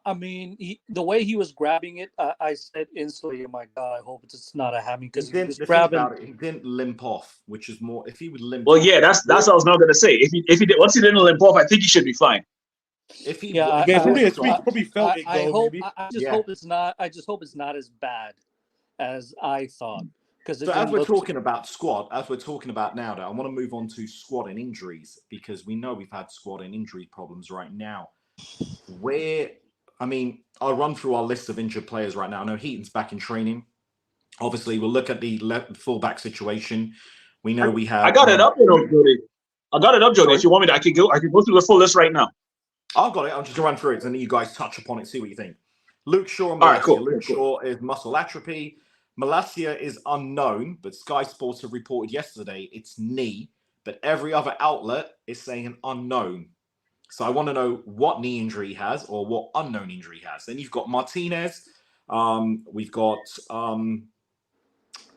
I mean, the way he was grabbing it, I said instantly, "Oh my God, I hope it's not a hammy," because he was grabbing. He didn't limp off, which is more. If he would limp. Well, yeah, that's what I was not going to say. If he did, once he didn't limp off, I think he should be fine. If he, probably felt it. I hope it's not. I just hope it's not as bad as I thought. So as we're talking about squad, as we're talking about now, I want to move on to squad and injuries because we know we've had squad and injury problems right now. I'll run through our list of injured players right now. I know Heaton's back in training. Obviously, we'll look at the fullback situation. We know we have. I got it up, Jody. I got it up, Jody. Sorry? If you want me to, I could go through the full list right now. I've got it. I'm just going to run through it, and then you guys touch upon it, see what you think. Luke Shaw and Malacia. Right, cool. Luke Shaw is muscle atrophy. Malacia is unknown, but Sky Sports have reported yesterday it's knee, but every other outlet is saying an unknown. So I want to know what knee injury he has or what unknown injury he has. Then you've got Martinez. We've got,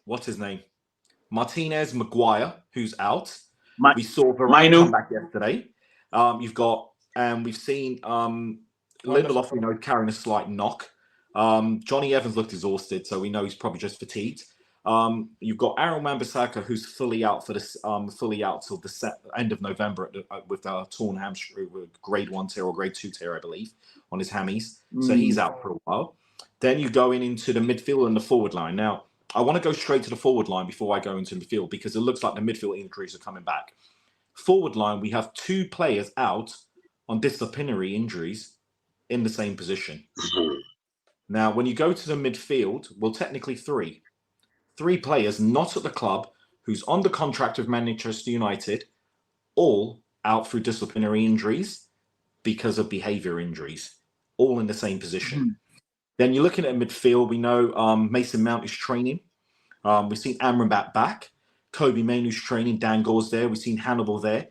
what's his name? Martinez, Maguire, who's out. We saw Varane come back yesterday. You've got, and we've seen Lindelof, we know, carrying a slight knock. Jonny Evans looked exhausted, so we know he's probably just fatigued. You've got Aaron Wan-Bissaka, who's fully out for this, fully out till the end of November with a torn hamstring, grade 1 tear or grade 2 tear, I believe, on his hammies. So he's out for a while. Then you go into the midfield and the forward line. Now, I want to go straight to the forward line before I go into the midfield because it looks like the midfield injuries are coming back. Forward line, we have 2 players out on disciplinary injuries in the same position. Now, when you go to the midfield, well, technically 3. 3 players not at the club who's on the contract with Manchester United, all out through disciplinary injuries because of behaviour injuries, all in the same position. Then you're looking at midfield. We know Mason Mount is training. We've seen Amrabat back. Kobe Mainoo's training. Dan Gore's there. We've seen Hannibal there.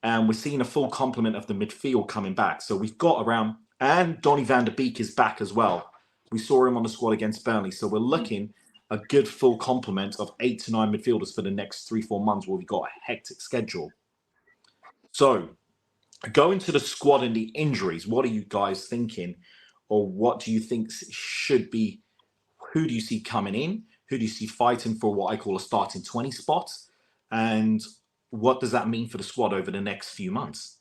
And we're seeing a full complement of the midfield coming back. So we've got around... And Donny van der Beek is back as well. We saw him on the squad against Burnley. So we're looking a good full complement of 8 to 9 midfielders for the next 3-4 months where we've got a hectic schedule. So going to the squad and the injuries, what are you guys thinking? Or what do you think should be, who do you see coming in? Who do you see fighting for what I call a starting 20 spot? And what does that mean for the squad over the next few months?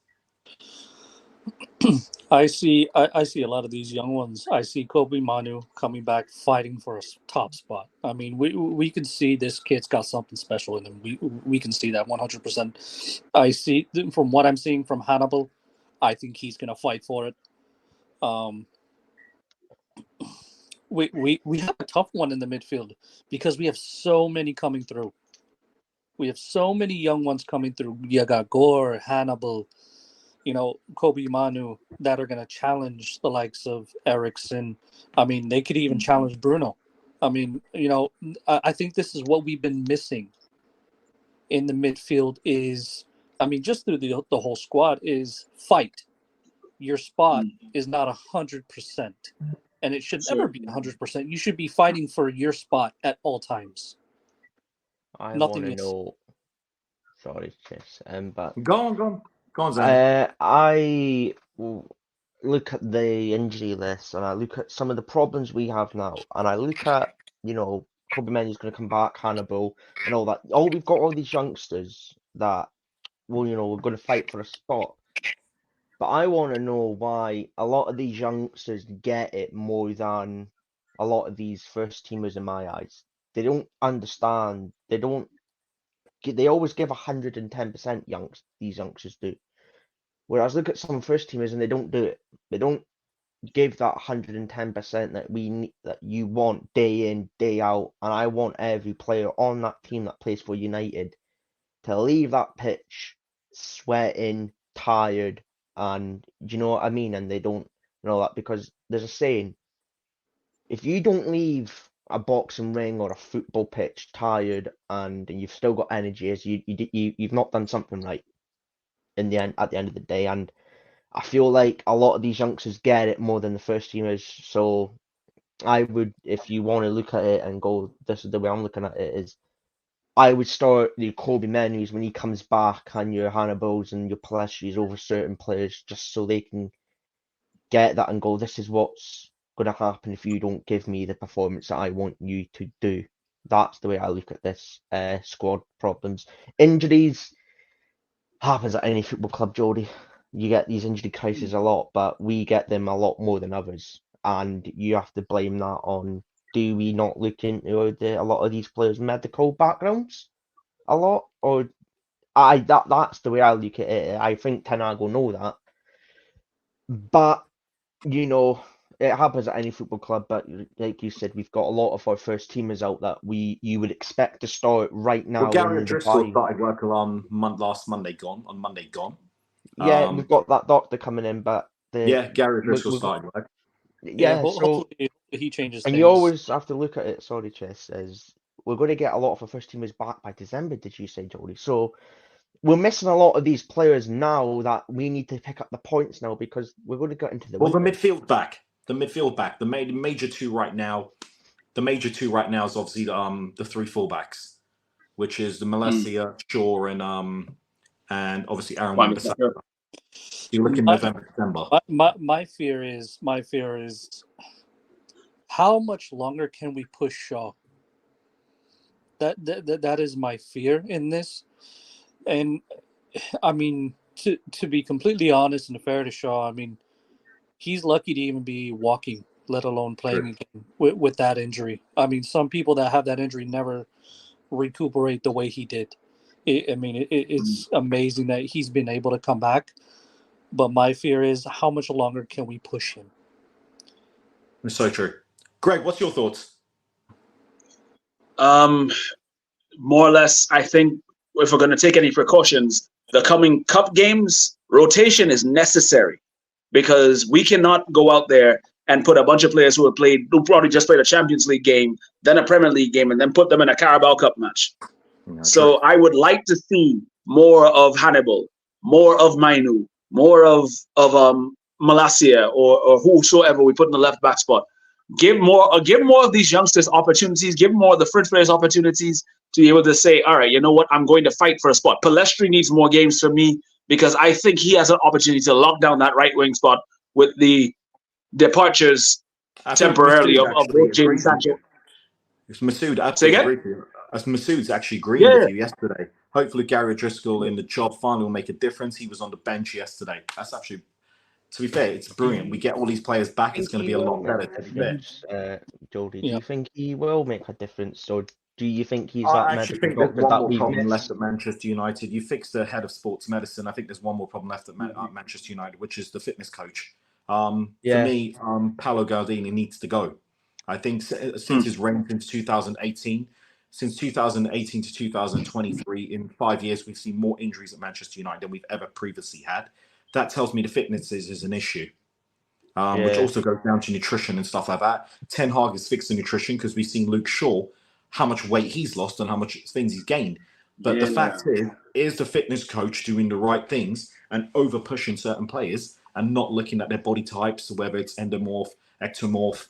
I see a lot of these young ones. I see Kobe Manu coming back fighting for a top spot. I mean, we can see this kid's got something special in him. We can see that 100%. I see, from what I'm seeing from Hannibal, I think he's going to fight for it. We have a tough one in the midfield because we have so many coming through. We have so many young ones coming through. You got Gore, Hannibal, Kobe Manu that are going to challenge the likes of Eriksson. I mean, they could even challenge Bruno. I mean, I think this is what we've been missing in the midfield is, I mean, just through the whole squad is fight. Your spot is not 100%. And it should never be 100%. You should be fighting for your spot at all times. I want to know. Sorry, Chris. But go on, Zane. I look at the injury list and I look at some of the problems we have now, and I look at Kobe Mainoo's going to come back, Hannibal, and all that. We've got all these youngsters that, we're going to fight for a spot. But I want to know why a lot of these youngsters get it more than a lot of these first teamers in my eyes. They don't understand. They always give 110%, these youngsters do. Whereas look at some first teamers and they don't do it. They don't give that 110% that you want day in, day out. And I want every player on that team that plays for United to leave that pitch sweating, tired, and do you know what I mean? And they don't know that, because there's a saying: if you don't leave a boxing ring or a football pitch tired and you've still got energy, as you've not done something right at the end of the day. And I feel like a lot of these youngsters get it more than the first teamers. So I would, if you want to look at it and go, this is the way I'm looking at it, is I would start the Kobe Mainoo's when he comes back and your Hannibals and your Palestri's over certain players, just so they can get that and go, this is what's going to happen if you don't give me the performance that I want you to do. That's the way I look at this squad problems. Injuries happens at any football club, Jody. You get these injury cases a lot, but we get them a lot more than others. And you have to blame that on, do we not look into a lot of these players' medical backgrounds a lot? Or that's the way I look at it. I think Ten Hag will know that. But you know, it happens at any football club. But like you said, we've got a lot of our first teamers out that you would expect to start right now. Well, Gary in Driscoll Dubai. started work on last Monday. On Monday gone. Yeah, we've got that doctor coming in, but Gary Driscoll started work. Yeah, so hopefully he changes and things. you always have to look at it. Sorry, Chess, is we're going to get a lot of our first teamers back by December. Did you say, Jody? So we're missing a lot of these players now that we need to pick up the points now because we're going to get into the Well, the winter. midfield back, the major two right now. The major two right now is obviously the three fullbacks, which is the Malaysia, Shaw, and obviously Aaron Wan-Bissaka. You look in November, December. My fear is how much longer can we push Shaw? That is my fear in this, and I mean to be completely honest and fair to Shaw, I mean he's lucky to even be walking, let alone playing again with that injury. I mean, some people that have that injury never recuperate the way he did. It's amazing that he's been able to come back. But my fear is how much longer can we push him? It's so true. Greg, what's your thoughts? More or less, I think if we're going to take any precautions, the coming cup games, rotation is necessary because we cannot go out there and put a bunch of players who probably just played a Champions League game, then a Premier League game, and then put them in a Carabao Cup match. So I would like to see more of Hannibal, more of Mainu, more of Malacia or whosoever we put in the left back spot. Give more of these youngsters opportunities. Give more of the French players opportunities to be able to say, all right, you know what? I'm going to fight for a spot. Palestri needs more games for me because I think he has an opportunity to lock down that right wing spot with the departures temporarily of James Sancho. Masood Masood's actually agreeing with you yesterday. Hopefully Gary Driscoll in the job finally will make a difference. He was on the bench yesterday. That's actually, to be fair, it's brilliant. We get all these players back. It's going to be a lot better. To be fair. Jody, do you think he will make a difference, or do you think he's that I actually think there's one more problem missed? left at Manchester United. You fixed the head of sports medicine. I think there's one more problem left at Manchester United, which is the fitness coach. For me, Paolo Galdini needs to go. I think since his reign since 2018, since 2018 to 2023, in 5 years, we've seen more injuries at Manchester United than we've ever previously had. That tells me the fitness is an issue, which also goes down to nutrition and stuff like that. Ten Hag has fixed the nutrition because we've seen Luke Shaw, how much weight he's lost and how much things he's gained. But the fact is the fitness coach doing the right things and over pushing certain players and not looking at their body types, whether it's endomorph, ectomorph,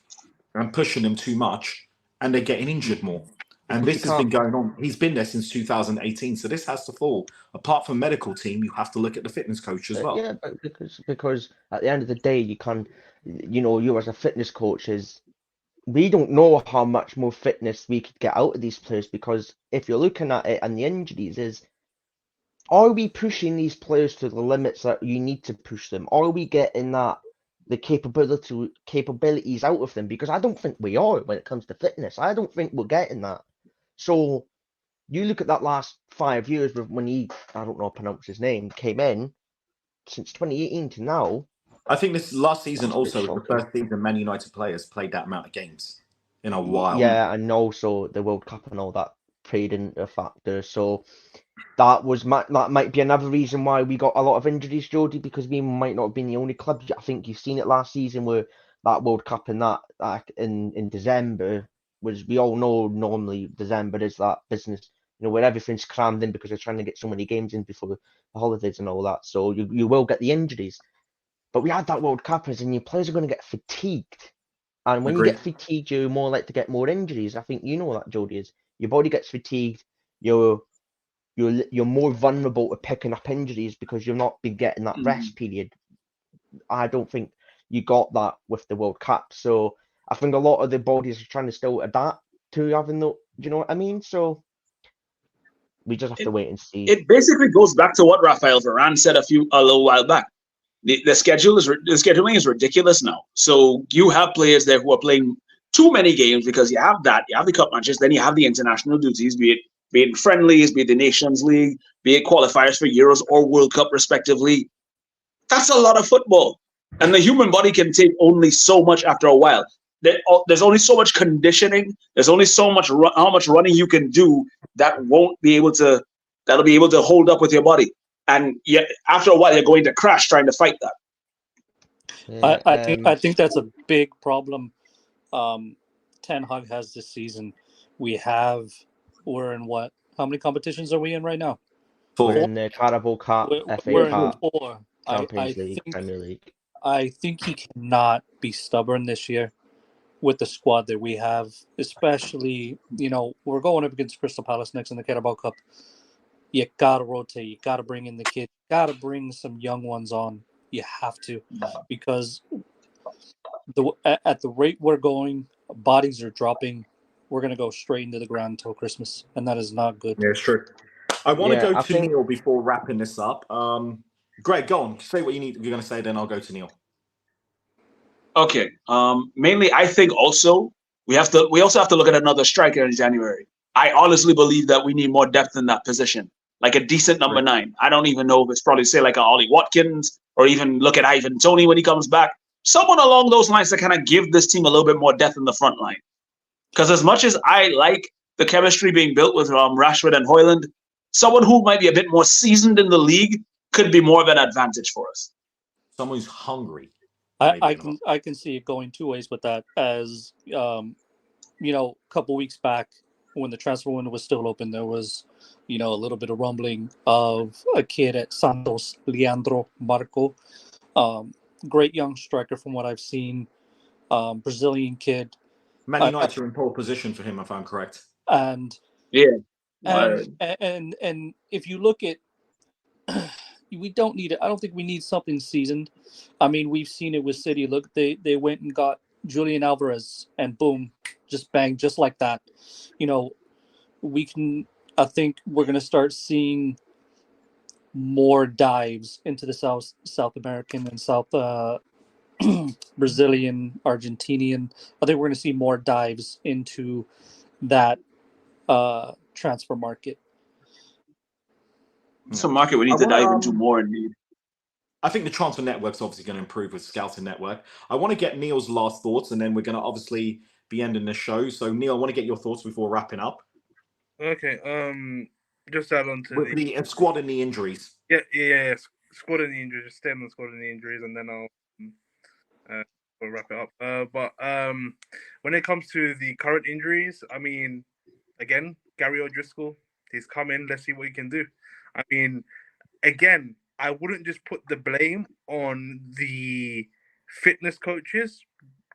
and pushing them too much, and they're getting injured more. And this has been going on. He's been there since 2018, so this has to fall. Apart from medical team, you have to look at the fitness coach as well. Yeah, but because at the end of the day, you can, you as a fitness coach we don't know how much more fitness we could get out of these players, because if you're looking at it and the injuries are we pushing these players to the limits that you need to push them? Are we getting the capabilities out of them? Because I don't think we are when it comes to fitness. I don't think we're getting that. So you look at that last 5 years when I don't know how to pronounce his name, came in, since 2018 to now. I think this last season also was the first season Man United players played that amount of games in a while. Yeah, and also the World Cup and all that played into a factor. So that might be another reason why we got a lot of injuries, Jody, because we might not have been the only club. I think you've seen it last season where that World Cup and that in December was, we all know normally December is that business, where everything's crammed in because they're trying to get so many games in before the holidays and all that. So you will get the injuries. But we had that World Cup, and your players are going to get fatigued. And when you get fatigued, you're more likely to get more injuries. I think you know that, Jody, is your body gets fatigued, you're more vulnerable to picking up injuries because you've not been getting that rest period. I don't think you got that with the World Cup. So I think a lot of the bodies are trying to still adapt to having do you know what I mean? So we just have to wait and see. It basically goes back to what Rafael Varane said a little while back. The scheduling is ridiculous now. So you have players there who are playing too many games because you have the cup matches, then you have the international duties, be it friendlies, be it the Nations League, be it qualifiers for Euros or World Cup respectively. That's a lot of football. And the human body can take only so much after a while. There's only so much conditioning. There's only so much how much running you can do that'll be able to hold up with your body. And yet, after a while, you're going to crash trying to fight that. Yeah, I think that's a big problem. Ten Hag has this season. We're in what? How many competitions are we in right now? we're 4. in the Carabao Cup, FA We're in Cup, 4. Champions League, Premier League. I think he cannot be stubborn this year with the squad that we have, especially, we're going up against Crystal Palace next in the Carabao Cup. You gotta rotate. You gotta bring in the kids. You gotta bring some young ones on. You have to, because at the rate we're going, bodies are dropping. We're gonna go straight into the ground until Christmas, and that is not good. Yeah, it's true. I want to Yeah, go I to think- Neil before wrapping this up. Greg, go on. Say what you're going to say, then I'll go to Neil. Okay. Mainly, I think also we also have to look at another striker in January. I honestly believe that we need more depth in that position, like a decent number 9. I don't even know if it's probably say like a Ollie Watkins, or even look at Ivan Toney when he comes back. Someone along those lines to kind of give this team a little bit more depth in the front line. Because as much as I like the chemistry being built with Rashford and Højlund, someone who might be a bit more seasoned in the league could be more of an advantage for us. Someone who's hungry. I can see it going two ways with that. As a couple weeks back when the transfer window was still open, there was a little bit of rumbling of a kid at Santos, Leandro Marco, great young striker from what I've seen, Brazilian kid. Man United are in pole position for him, if I'm correct. And yeah, and if you look at, we don't need it. I don't think we need something seasoned. I mean, we've seen it with City. Look, they went and got Julian Alvarez, and boom, just bang, just like that. I think we're going to start seeing more dives into the South American and South Brazilian, Argentinian. I think we're going to see more dives into that transfer market. It's a market we need to dive into more indeed. I think the transfer network's obviously going to improve with Scouting Network. I want to get Neil's last thoughts, and then we're going to obviously be ending the show. So, Neil, I want to get your thoughts before wrapping up. Okay. Just add on to with the squad and the injuries. Yeah. Squad and the injuries. Just stay on the squad and the injuries, and then I'll wrap it up. But when it comes to the current injuries, I mean, again, Gary O'Driscoll, he's come in. Let's see what he can do. I mean, again, I wouldn't just put the blame on the fitness coaches.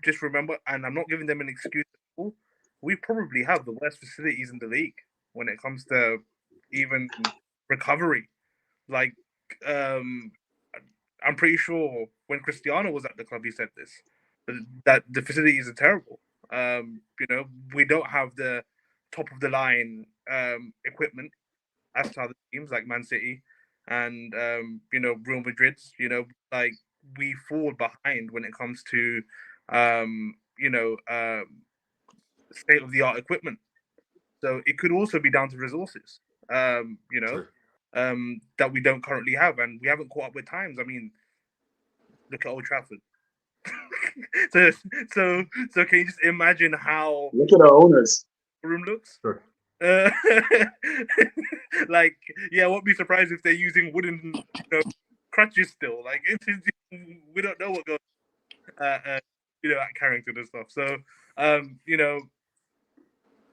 Just remember, and I'm not giving them an excuse at all, we probably have the worst facilities in the league when it comes to even recovery. Like, I'm pretty sure when Cristiano was at the club, he said this, that the facilities are terrible. We don't have the top of the line equipment as to other teams like Man City and Real Madrid's. Like, we fall behind when it comes to state of the art equipment. So it could also be down to resources, that we don't currently have, and we haven't caught up with times. I mean, look at Old Trafford. so can you just imagine how look at our owners room looks? Sure. Like, yeah, I won't be surprised if they're using wooden crutches still. Like, we don't know what goes at Carrington and stuff. So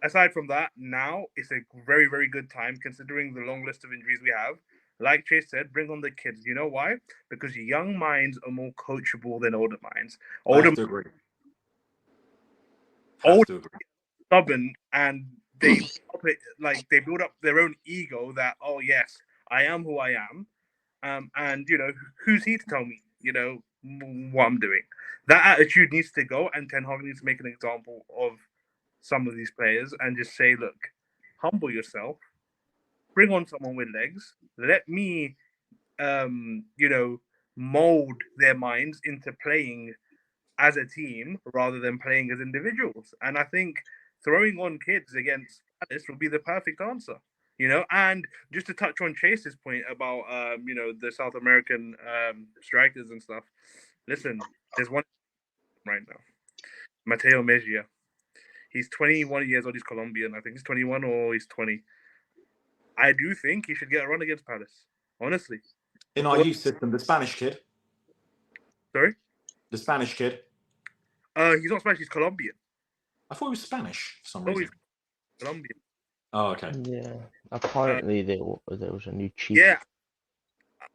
aside from that, now it's a very, very good time considering the long list of injuries we have. Like Chase said, bring on the kids. You know why? Because young minds are more coachable than older minds. I have to agree. Stubborn, and they build up their own ego that, oh yes, I am who I am, and who's he to tell me what I'm doing? That attitude needs to go, and Ten Hag needs to make an example of some of these players and just say, look, humble yourself, bring on someone with legs, let me mold their minds into playing as a team rather than playing as individuals. And I think throwing on kids against Palace will be the perfect answer. And just to touch on Chase's point about the South American strikers and stuff, Listen, there's one right now. Mateo Mejia. He's 21 years old. He's Colombian. I think he's 21 or he's 20. I do think he should get a run against Palace. Honestly. In our youth system, the Spanish kid. Sorry? The Spanish kid. He's not Spanish. He's Colombian. I thought he was Spanish for some No, reason. he's Colombian. Oh, okay. Yeah. Apparently, there was a new chief. Yeah.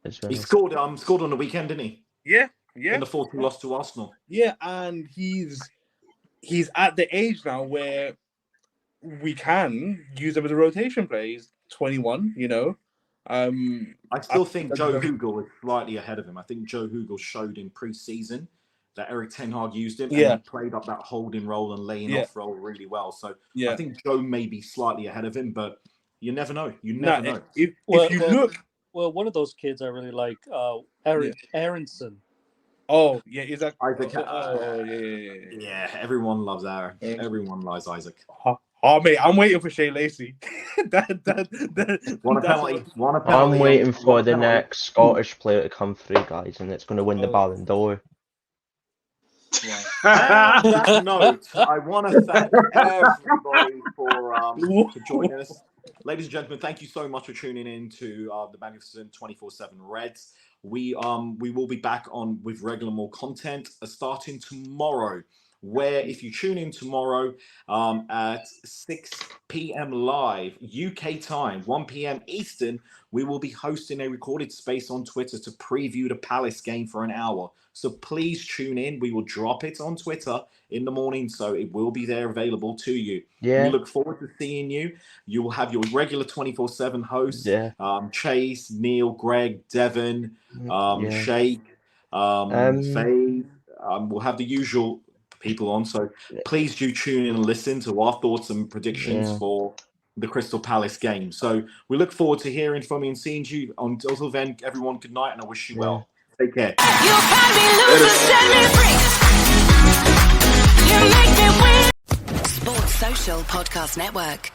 As well. He scored on the weekend, didn't he? Yeah. In the 4-2 loss to Arsenal. Yeah, and he's at the age now where we can use him as a rotation player. He's 21, you know. I still think Joe Hugel is slightly ahead of him. I think Joe Hugel showed in pre-season that Eric Ten Hag used him, and he played up that holding role and laying off role really well. So I think Joe may be slightly ahead of him, but you never know. You never know. If you look... Well, one of those kids I really like, Eric Aronson. Oh, yeah, Isaac. Yeah, everyone loves Aaron. Everyone loves Isaac. Oh, mate, I'm waiting for Shea Lacey. One a penalty. I'm waiting for the next Scottish player to come through, guys, and it's going to win the Ballon d'Or. On that note, I want to thank everybody for joining us. Ladies and gentlemen, thank you so much for tuning in to the Magnificent 24/7 Reds. We will be back on with regular more content starting tomorrow, where if you tune in tomorrow at 6 p.m. live UK time, 1 p.m. Eastern, we will be hosting a recorded space on Twitter to preview the Palace game for an hour. So please tune in. We will drop it on Twitter in the morning, so it will be there available to you. Yeah. We look forward to seeing you. You will have your regular 24/7 hosts, Chase, Neil, Greg, Devon, Sheikh, Faye. We'll have the usual people on. So please do tune in and listen to our thoughts and predictions for the Crystal Palace game. So we look forward to hearing from you and seeing you. Until then, everyone, good night, and I wish you well. Take care. Sports Social Podcast Network.